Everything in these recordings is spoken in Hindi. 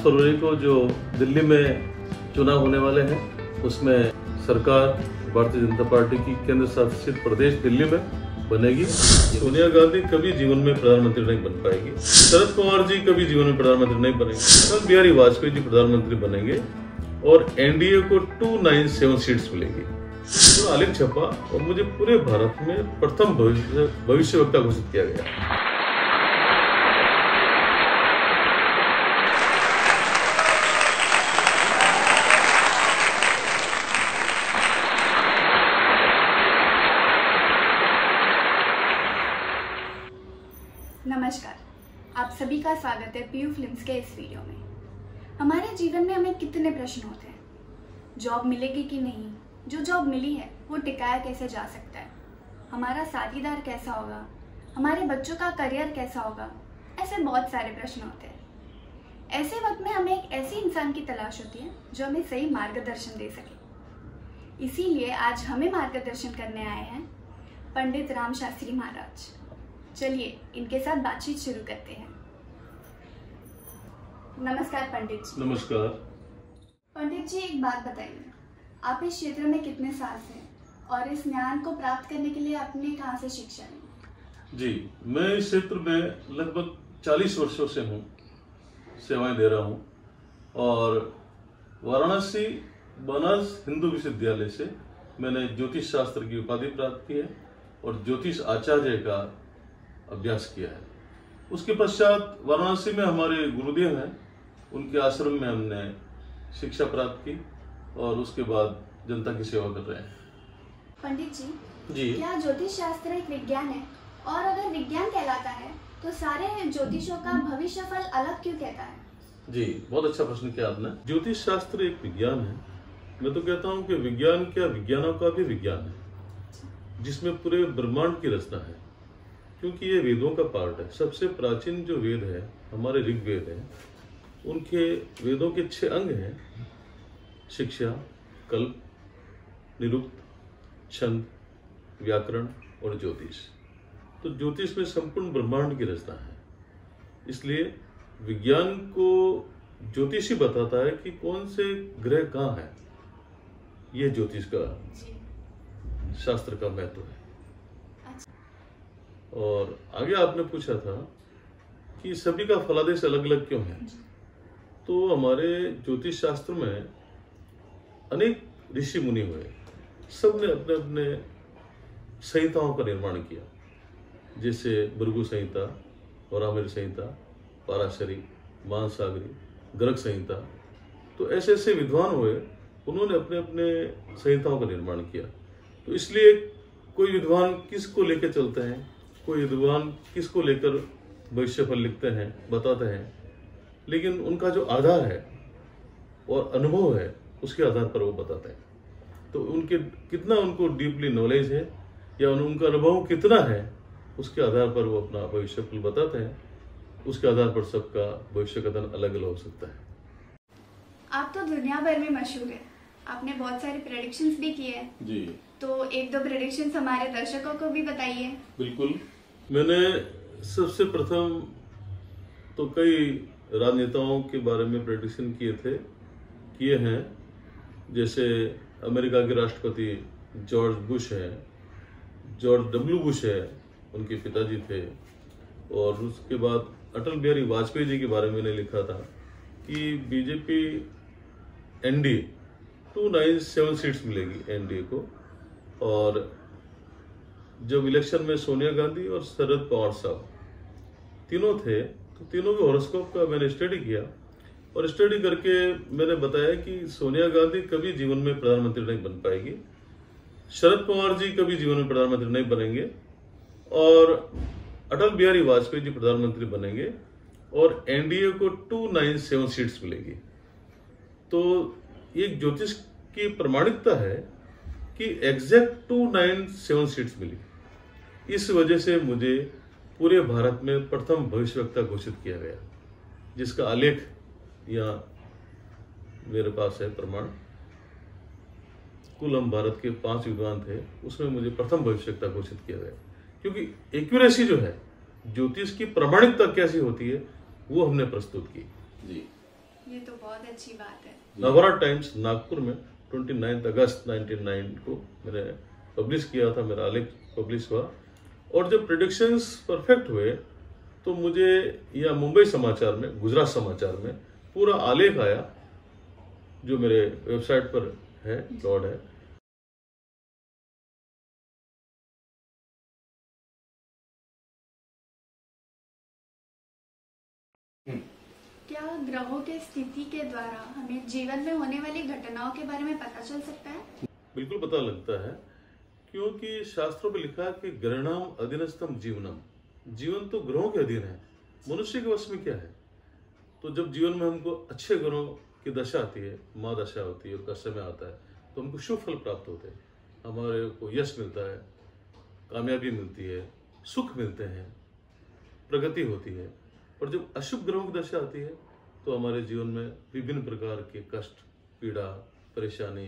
फरवरी को जो दिल्ली में चुनाव होने वाले हैं उसमें सरकार भारतीय जनता पार्टी की केंद्र शासित प्रदेश दिल्ली में बनेगी। सोनिया गांधी कभी जीवन में प्रधानमंत्री नहीं बन पाएगी, शरद पवार जी कभी जीवन में प्रधानमंत्री नहीं बनेंगे, अटल बिहारी वाजपेयी जी प्रधानमंत्री बनेंगे और एनडीए को 297 सीट्स मिलेगी। पूरा आलेख छपा और मुझे पूरे भारत में प्रथम भविष्यवक्ता घोषित किया गया। नमस्कार, आप सभी का स्वागत है पीयू फिल्म्स के इस वीडियो में। हमारे जीवन में हमें कितने प्रश्न होते हैं। जॉब मिलेगी कि नहीं, जो जॉब मिली है वो टिकाया कैसे जा सकता है, हमारा साथीदार कैसा होगा, हमारे बच्चों का करियर कैसा होगा, ऐसे बहुत सारे प्रश्न होते हैं। ऐसे वक्त में हमें एक ऐसे इंसान की तलाश होती है जो हमें सही मार्गदर्शन दे सके। इसीलिए आज हमें मार्गदर्शन करने आए हैं पंडित राम शास्त्री महाराज। चलिए इनके साथ बातचीत शुरू करते हैं। नमस्कार पंडित जी। नमस्कार पंडित जी, एक बात बताइए, आप इस क्षेत्र में कितने साल से और इस ज्ञान को प्राप्त करने के लिए आपने कहाँ से शिक्षा ली? जी, मैं इस क्षेत्र में लगभग 40 वर्षों से हूँ, सेवाएं दे रहा हूँ और वाराणसी बनारस हिंदू विश्वविद्यालय से मैंने ज्योतिष शास्त्र की उपाधि प्राप्त की है और ज्योतिष आचार्य का अभ्यास किया है। उसके पश्चात वाराणसी में हमारे गुरुदेव हैं, उनके आश्रम में हमने शिक्षा प्राप्त की और उसके बाद जनता की सेवा कर रहे हैं। पंडित जी, क्या ज्योतिष शास्त्र एक विज्ञान है? और अगर विज्ञान कहलाता है तो सारे ज्योतिषों का भविष्य फल अलग क्यों कहता है? जी, बहुत अच्छा प्रश्न किया आपने। ज्योतिष शास्त्र एक विज्ञान है। मैं तो कहता हूँ कि विज्ञान क्या, विज्ञानों का भी विज्ञान है, जिसमें पूरे ब्रह्मांड की रचना है, क्योंकि ये वेदों का पार्ट है। सबसे प्राचीन जो वेद है हमारे ऋग्वेद है, उनके वेदों के 6 अंग हैं: शिक्षा, कल्प, निरुक्त, छंद, व्याकरण और ज्योतिष। तो ज्योतिष में संपूर्ण ब्रह्मांड की रचना है। इसलिए विज्ञान को ज्योतिष ही बताता है कि कौन से ग्रह कहाँ है। ये ज्योतिष का शास्त्र का महत्व है। और आगे आपने पूछा था कि सभी का फलादेश अलग अलग क्यों है। तो हमारे ज्योतिष शास्त्र में अनेक ऋषि मुनि हुए, सबने अपने अपने संहिताओं का निर्माण किया, जैसे भृगु संहिता, वराहमिहिर संहिता, पराशरी, मानसागरी, गर्ग संहिता। तो ऐसे ऐसे विद्वान हुए, उन्होंने अपने अपने संहिताओं का निर्माण किया। तो इसलिए कोई विद्वान किसको लेकर चलते हैं, कोई विद्वान किसको लेकर भविष्यफल लिखते हैं, बताते हैं, लेकिन उनका जो आधार है और अनुभव है उसके आधार पर वो बताते हैं। तो उनके कितना उनको डीपली नॉलेज है या उनका अनुभव कितना है, उसके आधार पर वो अपना भविष्यफल बताते हैं। उसके आधार पर सबका भविष्य कथन अलग अलग हो सकता है। आप तो दुनिया भर में मशहूर है, आपने बहुत सारे प्रेडिक्शंस भी किए हैं। जी, तो एक दो प्रेडिक्शंस हमारे दर्शकों को भी बताइए। बिल्कुल। मैंने सबसे प्रथम तो कई राजनेताओं के बारे में प्रेडिक्शन किए हैं, जैसे अमेरिका के राष्ट्रपति जॉर्ज बुश है, जॉर्ज डब्ल्यू बुश है, उनके पिताजी थे। और उसके बाद अटल बिहारी वाजपेयी जी के बारे में मैंने लिखा था कि बीजेपी एनडीए 297 सीट्स मिलेगी एनडीए को। और जब इलेक्शन में सोनिया गांधी और शरद पवार साहब तीनों थे, तो तीनों के हॉरोस्कोप का मैंने स्टडी किया और स्टडी करके मैंने बताया कि सोनिया गांधी कभी जीवन में प्रधानमंत्री नहीं बन पाएगी, शरद पवार जी कभी जीवन में प्रधानमंत्री नहीं बनेंगे और अटल बिहारी वाजपेयी जी प्रधानमंत्री बनेंगे और एनडीए को 297 सीट्स मिलेगी। तो ये ज्योतिष की प्रामाणिकता है कि एग्जैक्ट 297 सीट्स मिली। इस वजह से मुझे पूरे भारत में प्रथम भविष्यवक्ता घोषित किया गया, जिसका आलेख यहाँ मेरे पास है, प्रमाण। कुल हम भारत के 5 विद्वान थे, उसमें मुझे प्रथम भविष्यवक्ता घोषित किया गया, क्योंकि एक्यूरेसी जो है, ज्योतिष की प्रामाणिकता कैसी होती है, वो हमने प्रस्तुत की। जी, ये तो बहुत अच्छी बात है। नवभारत टाइम्स नागपुर में 29 अगस्त 1999 को मैंने पब्लिश किया था, मेरा आलेख पब्लिश हुआ। और जब प्रेडिक्शंस परफेक्ट हुए तो मुझे या मुंबई समाचार में, गुजरात समाचार में पूरा आलेख आया जो मेरे वेबसाइट पर है, अपलोड है। क्या ग्रहों के स्थिति के द्वारा हमें जीवन में होने वाली घटनाओं के बारे में पता चल सकता है? बिल्कुल पता लगता है, क्योंकि शास्त्रों में लिखा है कि ग्रहणाम अधीनस्थम जीवनम। जीवन तो ग्रहों के अधीन है, मनुष्य के वश में क्या है। तो जब जीवन में हमको अच्छे ग्रहों की दशा आती है, माँ दशा होती है, उसका समय आता है, तो हमको शुभ फल प्राप्त होते हैं। हमारे को यश मिलता है, कामयाबी मिलती है, सुख मिलते हैं, प्रगति होती है। और जब अशुभ ग्रहों की दशा आती है तो हमारे जीवन में विभिन्न प्रकार के कष्ट, पीड़ा, परेशानी,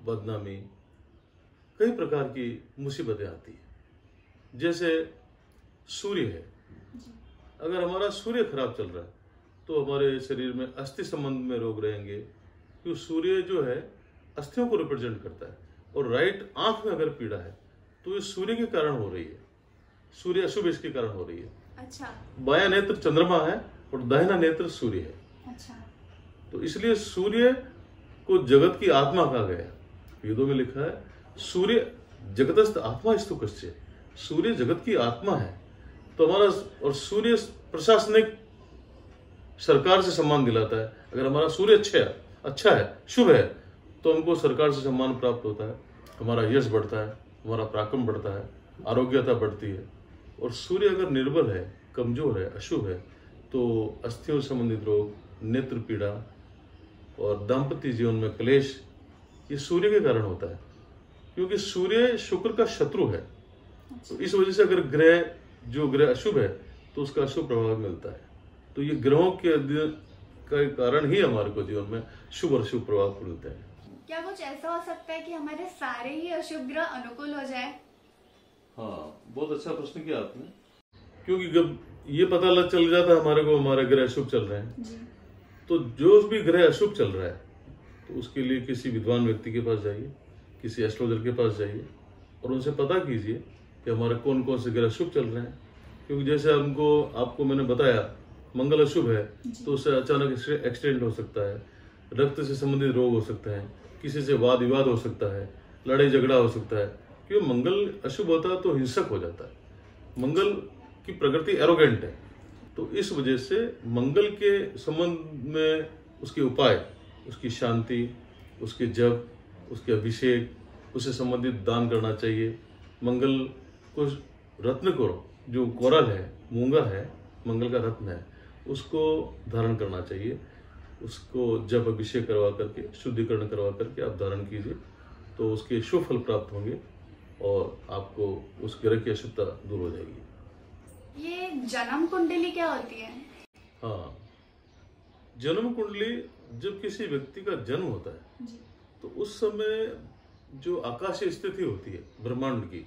बदनामी, कई प्रकार की मुसीबतें आती है। जैसे सूर्य है, अगर हमारा सूर्य खराब चल रहा है तो हमारे शरीर में अस्थि संबंध में रोग रहेंगे, क्योंकि सूर्य जो है अस्थियों को रिप्रेजेंट करता है। और राइट आंख में अगर पीड़ा है तो ये सूर्य के कारण हो रही है, सूर्य अशुभ इसके कारण हो रही है। अच्छा। बायां नेत्र चंद्रमा है और दाहिना नेत्र सूर्य है। अच्छा। तो इसलिए सूर्य को जगत की आत्मा कहा गया। वेदों में लिखा है सूर्य जगतस्थ आत्मा स्तुकस्य, सूर्य जगत की आत्मा है। तो हमारा, और सूर्य प्रशासनिक सरकार से सम्मान दिलाता है। अगर हमारा सूर्य अच्छा है, शुभ है, तो हमको सरकार से सम्मान प्राप्त होता है, हमारा यश बढ़ता है, हमारा पराक्रम बढ़ता है, आरोग्यता बढ़ती है। और सूर्य अगर निर्बल है, कमजोर है, अशुभ है, तो अस्थियों संबंधित रोग, नेत्र पीड़ा और दाम्पत्य जीवन में क्लेश, ये सूर्य के कारण होता है, क्योंकि सूर्य शुक्र का शत्रु है। तो इस वजह से अगर ग्रह अशुभ है तो उसका अशुभ प्रभाव मिलता है। तो ये ग्रहों के कारण ही हमारे को जीवन में शुभ और शुभ प्रभाव मिलते हैं। क्या कुछ ऐसा हो सकता है कि हमारे सारे ही अशुभ ग्रह अनुकूल हो जाए? हाँ, बहुत अच्छा प्रश्न किया आपने, क्योंकि जब ये पता चल जाता है हमारे को हमारे ग्रह अशुभ चल रहे हैं जी। तो जो भी ग्रह अशुभ चल रहा है तो उसके लिए किसी विद्वान व्यक्ति के पास जाइए, किसी एस्ट्रोलॉजर के पास जाइए और उनसे पता कीजिए कि हमारे कौन कौन से ग्रह शुभ चल रहे हैं। क्योंकि जैसे आपको मैंने बताया मंगल अशुभ है तो उससे अचानक एक्सीडेंट हो सकता है, रक्त से संबंधित रोग हो सकता है, किसी से वाद विवाद हो सकता है, लड़ाई झगड़ा हो सकता है। क्योंकि मंगल अशुभ होता है तो हिंसक हो जाता है। मंगल की प्रकृति एरोगेंट है, तो इस वजह से मंगल के संबंध में उसके उपाय, उसकी शांति, उसके जप, उसके अभिषेक, उससे संबंधित दान करना चाहिए। मंगल को रत्न को, जो कोरल है, मूंगा है, मंगल का रत्न है, उसको धारण करना चाहिए। उसको जब अभिषेक करवा करके, शुद्धिकरण करवा करके आप धारण कीजिए तो उसके शुभ फल प्राप्त होंगे और आपको उस ग्रह की अशुद्धता दूर हो जाएगी। ये जन्म कुंडली क्या होती है? हाँ, जन्म कुंडली जब किसी व्यक्ति का जन्म होता है जी। तो उस समय जो आकाशीय स्थिति होती है ब्रह्मांड की,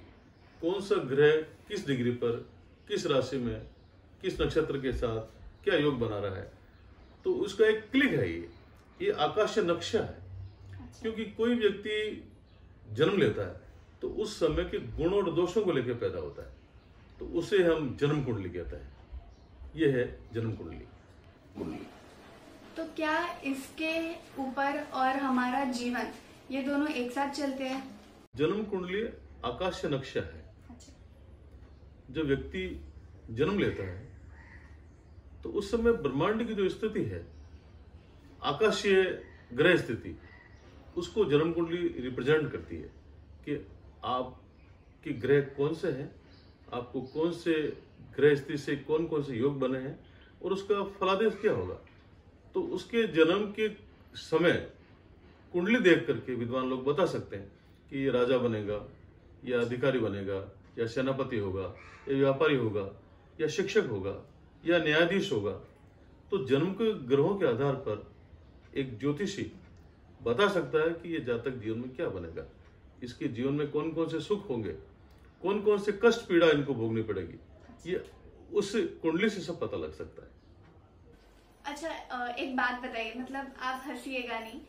कौन सा ग्रह किस डिग्री पर, किस राशि में, किस नक्षत्र के साथ क्या योग बना रहा है, तो उसका एक क्लिक है। ये आकाशीय नक्शा है। अच्छा। क्योंकि कोई व्यक्ति जन्म लेता है तो उस समय के गुण और दोषों को लेकर पैदा होता है, तो उसे हम जन्म कुंडली कहते हैं। यह है जन्म कुंडली। तो क्या इसके ऊपर और हमारा जीवन, ये दोनों एक साथ चलते हैं? जन्म कुंडली आकाशीय नक्शा है। अच्छा। जब व्यक्ति जन्म लेता है तो उस समय ब्रह्मांड की जो स्थिति है, आकाशीय ग्रह स्थिति, उसको जन्म कुंडली रिप्रेजेंट करती है कि आपके ग्रह कौन से हैं, आपको कौन से ग्रह स्थिति से कौन कौन से योग बने हैं और उसका फलादेश क्या होगा। तो उसके जन्म के समय कुंडली देख करके विद्वान लोग बता सकते हैं कि ये राजा बनेगा, या अधिकारी बनेगा, या सेनापति होगा, या व्यापारी होगा, या शिक्षक होगा, या न्यायाधीश होगा। तो जन्म के ग्रहों के आधार पर एक ज्योतिषी बता सकता है कि ये जातक जीवन में क्या बनेगा, इसके जीवन में कौन कौन से सुख होंगे, कौन कौन से कष्ट पीड़ा इनको भोगनी पड़ेगी। ये उस कुंडली से सब पता लग सकता है। अच्छा, एक बात बताइए, मतलब आप हंसिएगा नहीं,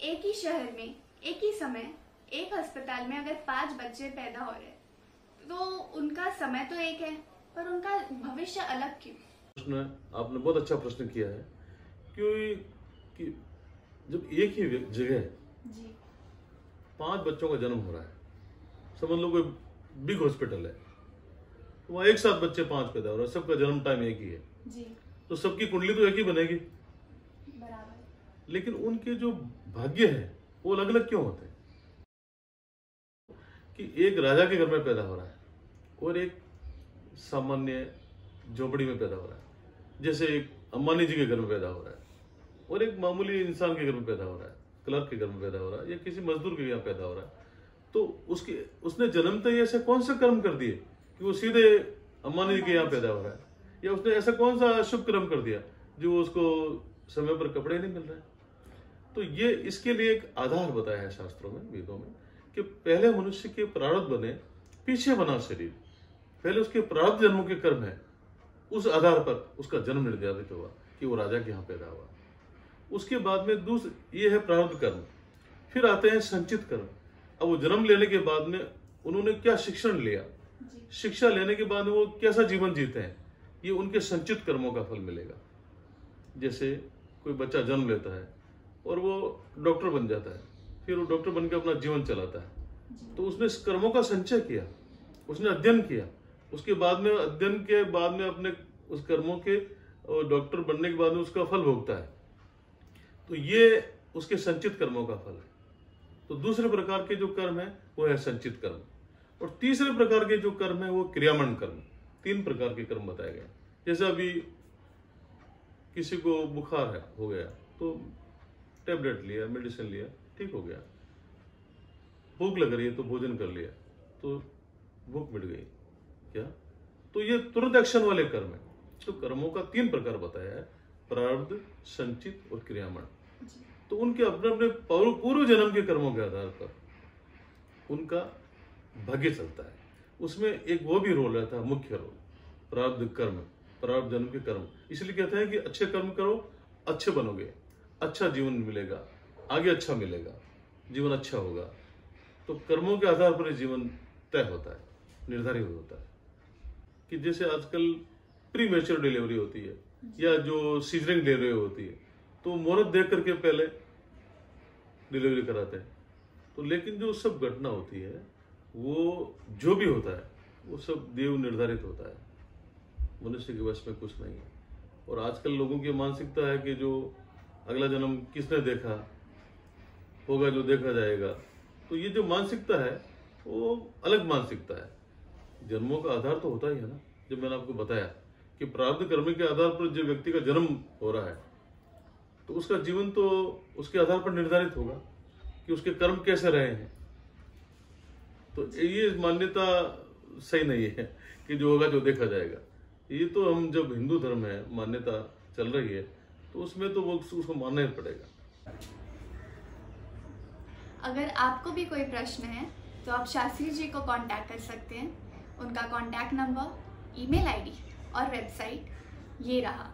एक ही शहर में एक ही समय एक अस्पताल में अगर 5 बच्चे पैदा हो रहे तो उनका समय तो एक है पर उनका भविष्य अलग क्यों? प्रश्न आपने बहुत अच्छा प्रश्न किया है, क्योंकि जब एक ही जगह 5 बच्चों का जन्म हो रहा है, समझ लो कोई बिग हॉस्पिटल है, वहाँ एक साथ बच्चे 5 पैदा हो रहे हैं, सबका जन्म टाइम एक ही है जी। तो सबकी कुंडली तो एक ही बनेगी बराबर। लेकिन उनके जो भाग्य है वो अलग अलग क्यों होते हैं? कि एक राजा के घर में पैदा हो रहा है और एक सामान्य झोपड़ी में पैदा हो रहा है, जैसे एक अंबानी जी के घर में पैदा हो रहा है और एक मामूली इंसान के घर में पैदा हो रहा है, क्लर्क के घर में पैदा हो रहा है या किसी मजदूर के यहाँ पैदा हो रहा है, तो उसने जन्मते ही ऐसे कौन से कर्म कर दिए कि वो सीधे अंबानी जी के यहाँ पैदा हो रहा है, या उसने ऐसा कौन सा शुभ कर्म कर दिया जो उसको समय पर कपड़े नहीं मिल रहे? तो ये इसके लिए एक आधार बताया है शास्त्रों में, वेदों में, कि पहले मनुष्य के प्रारब्ध बने, पीछे बना शरीर, पहले उसके प्रारब्ध जन्मों के कर्म है, उस आधार पर उसका जन्म निर्धारित हुआ कि वो राजा के यहाँ पैदा हुआ। उसके बाद में ये है प्रारब्ध कर्म। फिर आते हैं संचित कर्म। अब वो जन्म लेने के बाद में उन्होंने क्या शिक्षण लिया, शिक्षा लेने के बाद वो कैसा जीवन जीते हैं, ये उनके संचित कर्मों का फल मिलेगा। जैसे कोई बच्चा जन्म लेता है और वो डॉक्टर बन जाता है, फिर वो डॉक्टर बनकर अपना जीवन चलाता है, तो उसने इस कर्मों का संचय किया, उसने अध्ययन किया, उसके बाद में अध्ययन के बाद में अपने उस कर्मों के डॉक्टर बनने के बाद में उसका फल भोगता है, तो ये उसके संचित कर्मों का फल है। तो दूसरे प्रकार के जो कर्म है वो है संचित कर्म, और तीसरे प्रकार के जो कर्म है वो क्रियामण कर्म। 3 प्रकार के कर्म बताए गए। जैसे अभी किसी को बुखार है हो गया तो टेबलेट लिया, मेडिसिन लिया, ठीक हो गया। भूख लग रही है तो भोजन कर लिया तो भूख मिट गई, क्या? तो ये तुरंत एक्शन वाले कर्म है। तो कर्मों का 3 प्रकार बताया है, प्रारब्ध, संचित और क्रियामण। तो उनके अपने अपने पूर्व जन्म के कर्मों के आधार पर उनका भाग्य चलता है। उसमें एक वो भी रोल रहता है, मुख्य रोल, प्रारब्ध कर्म, प्रारब्ध जन्म के कर्म। इसलिए कहते हैं कि अच्छे कर्म करो, अच्छे बनोगे, अच्छा जीवन मिलेगा, आगे अच्छा मिलेगा, जीवन अच्छा होगा। तो कर्मों के आधार पर जीवन तय होता है, निर्धारित होता है। कि जैसे आजकल प्री मैच्योर डिलीवरी होती है या जो सीजरिंग डिलीवरी होती है, तो मुहूर्त देख करके पहले डिलीवरी कराते हैं। तो लेकिन जो सब घटना होती है वो जो भी होता है वो सब देव निर्धारित होता है, मनुष्य के वश में कुछ नहीं है। और आजकल लोगों की मानसिकता है कि जो अगला जन्म किसने देखा होगा, जो देखा जाएगा। तो ये जो मानसिकता है वो अलग मानसिकता है। जन्मों का आधार तो होता ही है ना, जब मैंने आपको बताया कि प्रारब्ध कर्म के आधार पर जो व्यक्ति का जन्म हो रहा है तो उसका जीवन तो उसके आधार पर निर्धारित होगा कि उसके कर्म कैसे रहे हैं। तो ये मान्यता सही नहीं है कि जो होगा जो देखा जाएगा। ये तो हम जब हिंदू धर्म है, मान्यता चल रही है, तो उसमें तो वो उसको मानना ही पड़ेगा। अगर आपको भी कोई प्रश्न है तो आप शास्त्री जी को कांटेक्ट कर सकते हैं। उनका कांटेक्ट नंबर, ईमेल आईडी और वेबसाइट ये रहा।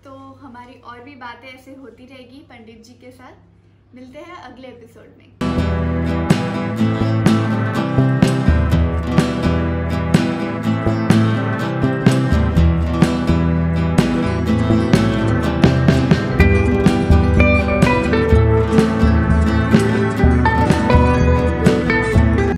तो हमारी और भी बातें ऐसे होती रहेगी पंडित जी के साथ। मिलते हैं अगले एपिसोड में।